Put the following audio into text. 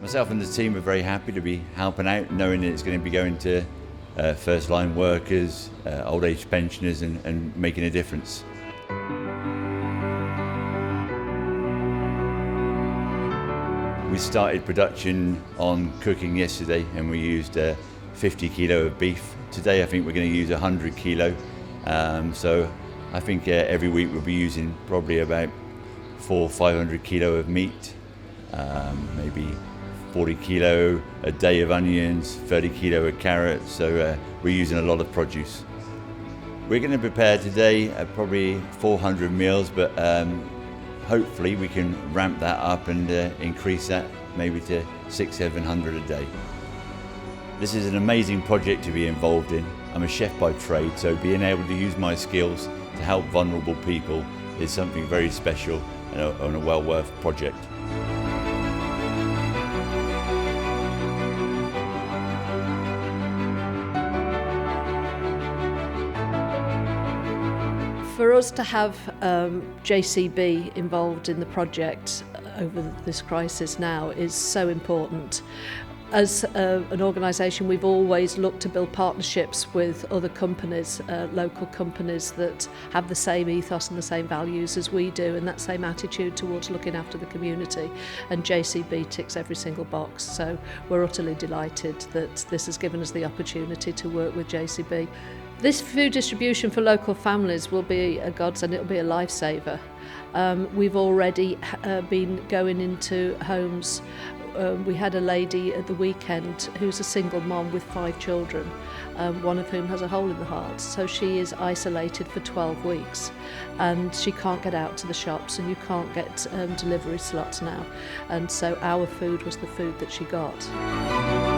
Myself and the team are very happy to be helping out, knowing that it's going to be going to first line workers, old age pensioners and making a difference. We started production on cooking yesterday and we used 50 kilo of beef. Today I think we're going to use 100 kilo. So I think every week we'll be using probably about 400 or 500 kilo of meat, maybe 40 kilo a day of onions, 30 kilo of carrots, so we're using a lot of produce. We're going to prepare today probably 400 meals, but hopefully we can ramp that up and increase that maybe to 600-700 a day. This is an amazing project to be involved in. I'm a chef by trade, so being able to use my skills to help vulnerable people is something very special and a well worth project. For us to have JCB involved in the project over this crisis now is so important. As an organisation, we've always looked to build partnerships with other companies, local companies that have the same ethos and the same values as we do and that same attitude towards looking after the community. And JCB ticks every single box. So we're utterly delighted that this has given us the opportunity to work with JCB. This food distribution for local families will be a godsend, it'll be a lifesaver. We've already been going into homes. We had a lady at the weekend who's a single mom with 5 children, one of whom has a hole in the heart. So she is isolated for 12 weeks and she can't get out to the shops and you can't get delivery slots now. And so our food was the food that she got.